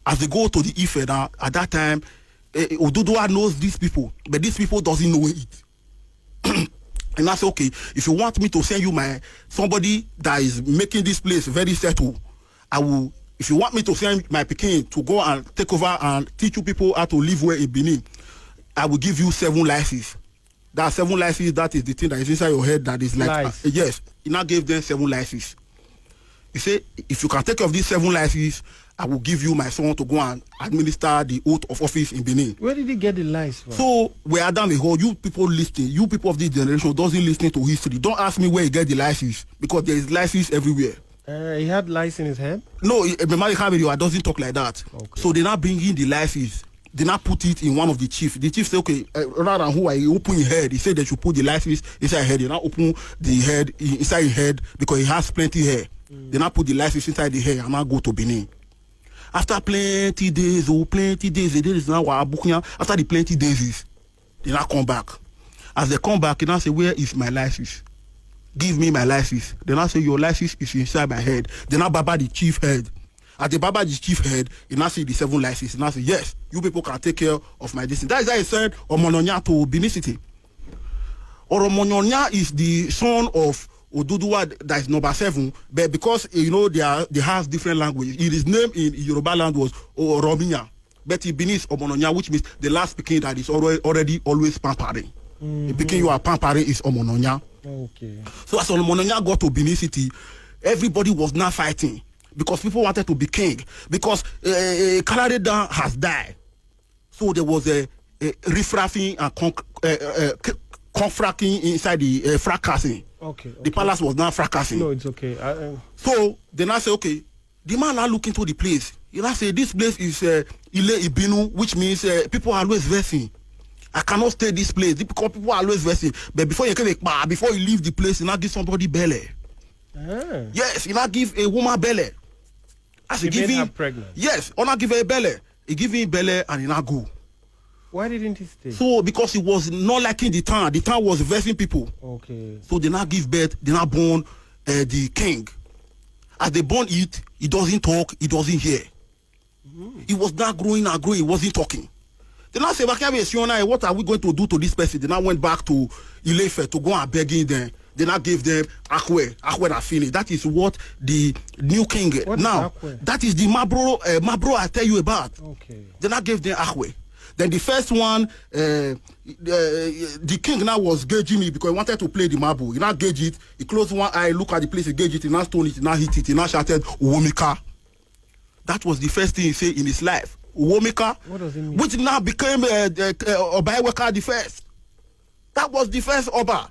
as they go to the Ife now, at that time, Oduduwa knows these people, but these people doesn't know it. And I say, okay, if you want me to send you somebody that is making this place very settled, I will. If you want me to send my Peking to go and take over and teach you people how to live well in Benin, I will give you 7 licenses. That 7 licenses, that is the thing that is inside your head that is like, yes, he now gave them 7 licenses. He said, if you can take care of these 7 licenses, I will give you my son to go and administer the oath of office in Benin. Where did he get the license from? So, we are down the hall, you people listening, you people of this generation doesn't listen to history. Don't ask me where he get the license, because there is license everywhere. He had lice in his head? No, Memari doesn't talk like that. Okay. So they now bring in the license. They now put it in one of the chiefs. The chief say, okay, rather than who I open his head, he said they should put the license inside his head. They now open the head inside his head because he has plenty hair. They now put the license inside the hair and now go to Benin. After plenty days, now after the plenty days, they now come back. As they come back, they now say, where is my license? Give me my license. Then I say, your license is inside my head. Then I baba the chief head. At the baba the chief head, he now see the 7 licenses. And I say, yes, you people can take care of my distance. That is why he said, Omononya to Benin City. Omononya is the son of Oduduwa, that is number 7. But because, they have different languages. His name in Yoruba land was Oromiya. But in Benin is Omononya, which means the last Peking that is already always pampering. The Peking you are pampering is Omononya. Okay. So as Omononya got to Benin City, everybody was now fighting because people wanted to be king. Because Kalaredan has died. So there was a riffraffing and confracking inside the fracassing. Okay. The palace was now fracassing. No, it's okay. So they now say, okay, the man now look into the place. He now say, this place is Ile Ibinu, which means people are always versing. I cannot stay this place because people are always versing. But before you leave the place, you now give somebody belly. Ah. Yes, you now give a woman belly. As he made her pregnant. Yes, or not give her a belly. He give him belly and he now go. Why didn't he stay? So because he was not liking the town. The town was versing people. Okay. So they now give birth. They now born the king. As they born it, he doesn't talk. He doesn't hear. He was now growing and growing. He wasn't talking. They now say, what are we going to do to this person? They now went back to Ilefe to go and begging them. They now gave them Akwe that finished. That is what the new king. What now, is Akwe? That is the Mabro I tell you about. Okay. They now gave them Akwe. Then the first one, the king now was gauging it because he wanted to play the marble. He now gauge it. He closed one eye, look at the place, he gauge it, he now stone it, he now hit it, he now shouted, Uwomika. That was the first thing he said in his life. Uwomika, what does it mean? Which now became Obaiweka the first. That was the first Oba.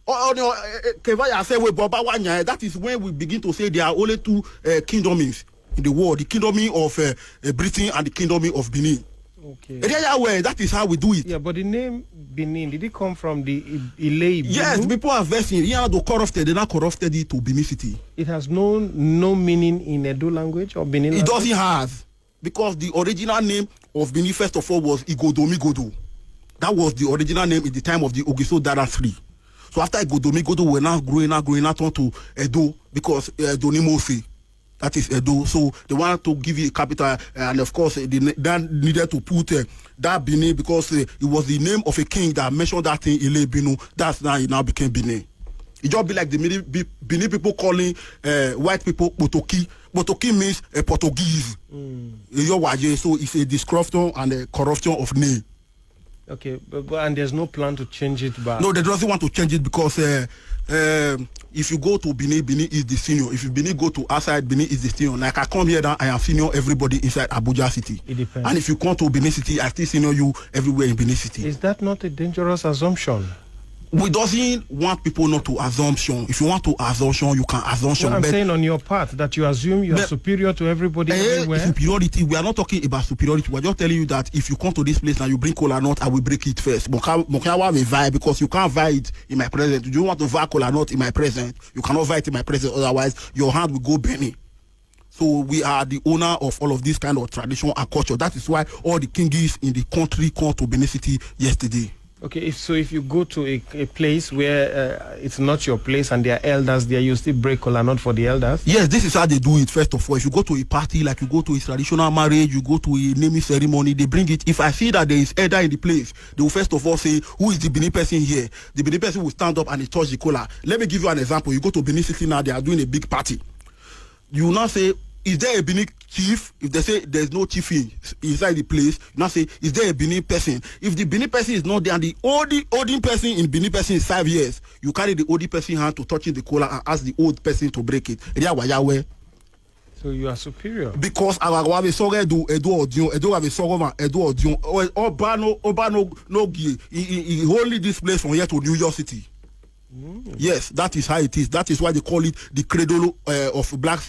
That is when we begin to say there are only 2 kingdoms in the world: the kingdom of Britain and the kingdom of Benin. Okay. That is how we do it. Yeah, but the name Benin, did it come from the Ile? Yes, people are versing. They now corrupted it to Benin City. It has no meaning in Edo language or Benin language? It doesn't have. Because the original name of Benin, first of all, was Igodomigodo. That was the original name in the time of the Ogiso Dara III. So after Igodomigodo, we're now growing, on to Edo, because Donimose, that is Edo. So they wanted to give it a capital, and of course, they needed to put that Benin, because it was the name of a king that mentioned that thing, Ile Binu. That's now it now became Benin. It just be like the Benin people calling white people Botoki. Botoki means Portuguese. So it's a discorruption and a corruption of name. Okay, and there's no plan to change it back? No, they doesn't want to change it because if you go to Benin, Benin is the senior. If you go to outside, Benin is the senior. Like I come here, I am senior everybody inside Abuja City. It depends. And if you come to Benin City, I still senior you everywhere in Benin City. Is that not a dangerous assumption? We doesn't want people not to assumption. If you want to assumption, you can assumption. Well, I'm saying on your part that you assume you are superior to everybody everywhere. Superiority. We are not talking about superiority. We are just telling you that if you come to this place and you bring cola nut, I will break it first. But can we vie because you can't vie it in my presence. Do you want to vie cola nut in my presence? You cannot vie it in my presence. Otherwise, your hand will go Benin. So we are the owner of all of this kind of tradition and culture. That is why all the kings in the country come to Benin City yesterday. Okay, if you go to a place where it's not your place and there are elders there, you still break kola nut for the elders? Yes, this is how they do it. First of all, if you go to a party, like you go to a traditional marriage, you go to a naming ceremony, they bring it. If I see that there is elder in the place, they will first of all say, who is the Benin person here? The Benin person will stand up and he touch the kola. Let me give you an example. You go to Benin City now, they are doing a big party. You will not say, is there a Benin chief? If they say there's no chief inside the place, you now say, is there a Benin person? If the Benin person is not there and the olding person in Benin person is 5 years, you carry the oldie person hand to touching the kola and ask the old person to break it. So you are superior. Because our he only this place from here to New York City. Yes, that is how it is. That is why they call it the cradle of black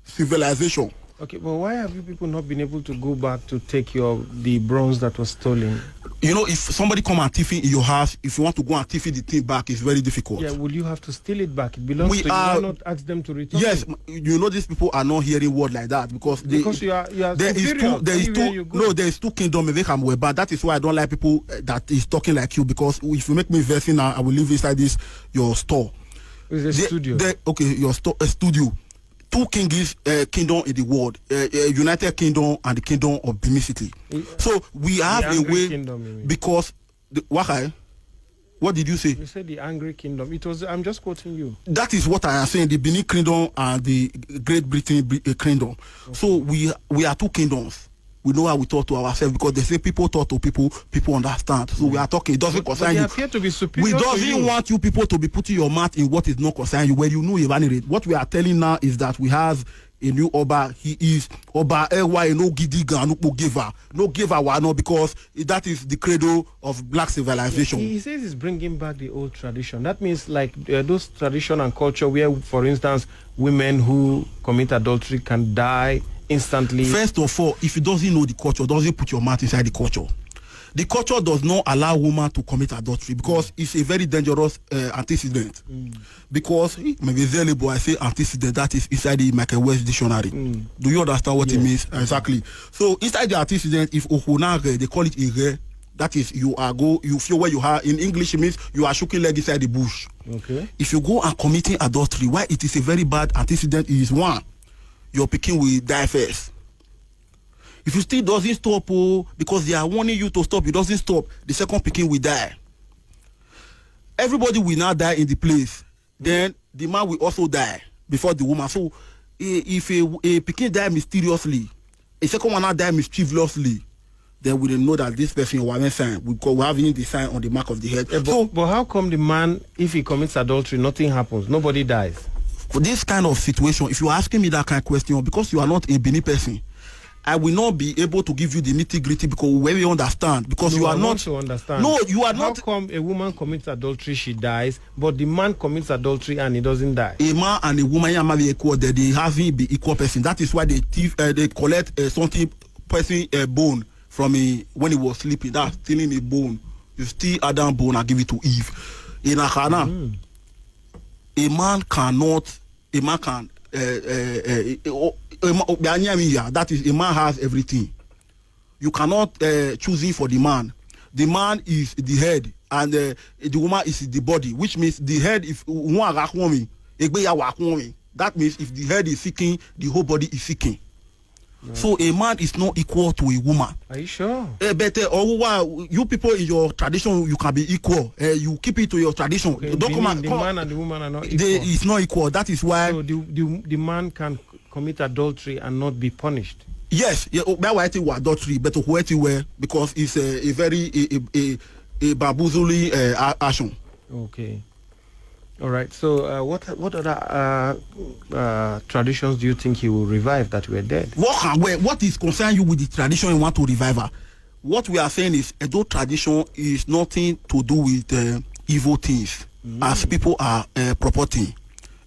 civilization. Okay, but why have you people not been able to go back to take the bronze that was stolen? You know, if somebody come and thief it in your house, if you want to go and thief the thing back, it's very difficult. Yeah, will you have to steal it back? It belongs to you. Why not ask them to return yes, it? You know these people are not hearing word like that because you are there is two kingdom but that is why I don't like people that is talking like you, because if you make me versing now, I will live inside your store. It's a studio. Your store, a studio. Two kingdom in the world, United Kingdom and the Kingdom of Benin City. So we have a way kingdom, because what did you say? You said the angry kingdom. I'm just quoting you. That is what I am saying. The Benin Kingdom and the Great Britain Kingdom. Okay. So we are two kingdoms. We know how we talk to ourselves, because they say people talk to people understand. So we are talking. It doesn't concern you. Appear to be superior. We doesn't want you people to be putting your mouth in what is not concern you. When you know evaluate. What we are telling now is that we have a new Oba. He is Oba Ewa, no gidiga, no giver. No giver, why not? Because that is the cradle of black civilization. He says he's bringing back the old tradition. That means like those tradition and culture where, for instance, women who commit adultery can die instantly. First of all, if you doesn't know the culture, doesn't put your mouth inside the culture. The culture does not allow woman to commit adultery because it's a very dangerous antecedent. Because maybe I say antecedent, that is inside the Michael West dictionary. Do you understand what it means? Exactly. So inside the antecedent, if they call it ire, that is you feel where you are. In English, it means you are shaking leg inside the bush. Okay. If you go and committing adultery, why it is a very bad antecedent is one, your pikin will die first. If you still doesn't stop, because they are warning you to stop, it doesn't stop, the second pikin will die. Everybody will now die in the place. Then the man will also die before the woman. So if a pikin die mysteriously, a second one now die mischievously, then we don't know that this person will sign. We have the sign on the mark of the head. But how come the man, if he commits adultery, nothing happens, nobody dies? For this kind of situation, if you're asking me that kind of question, because you are not a Benin person, I will not be able to give you the nitty-gritty, because when we understand, because you are not to understand. No, you are not. How come a woman commits adultery, she dies, but the man commits adultery and he doesn't die? A man and a woman are equal, they having be equal person. That is why they collect something person bone from when he was sleeping. That's stealing a bone. You steal Adam bone and give it to Eve. In Akana, a man cannot. A man can. That is, a man has everything. You cannot choose it for the man. The man is the head and the woman is the body, which means the head, if that means if the head is seeking, the whole body is seeking. No. So a man is not equal to a woman. Are you sure? But you people in your tradition, you can be equal. You keep it to your tradition. Okay, the man and the woman are not equal. It's not equal. That is why. So the man can commit adultery and not be punished. Yes, that's why I think adultery, but because it's a very bamboozling action. Okay. All right. So, what other traditions do you think he will revive that were dead? What is concerned you with the tradition you want to revive? What we are saying is, Edo tradition is nothing to do with evil things, as people are purporting.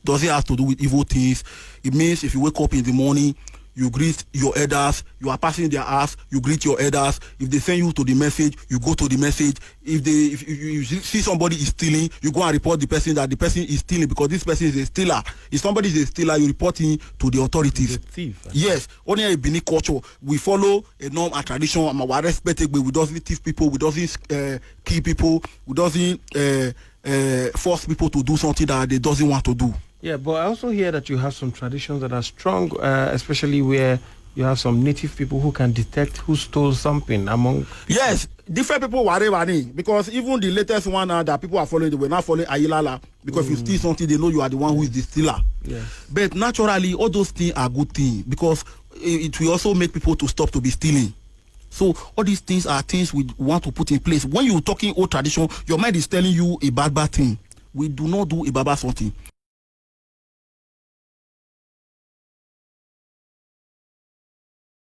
Does it have to do with evil things? It means if you wake up in the morning, you greet your elders. You are passing their house, you greet your elders. If they send you to the message, you go to the message. If you see somebody is stealing, you go and report the person that the person is stealing, because this person is a stealer. If somebody is a stealer, you report him to the authorities. The thief. Yes, only a Benin culture, we follow a norm and tradition. And we respect it, but we doesn't thief people, we doesn't kill people, we doesn't force people to do something that they doesn't want to do. Yeah, but I also hear that you have some traditions that are strong, especially where you have some native people who can detect who stole something among. Yes, different people worry, because even the latest one that people are following, they were not following Ayilala, because if you steal something, they know you are the one who is the stealer. Yes. But naturally, all those things are good things, because it will also make people to stop to be stealing. So all these things are things we want to put in place. When you're talking old tradition, your mind is telling you a bad thing. We do not do a bad something.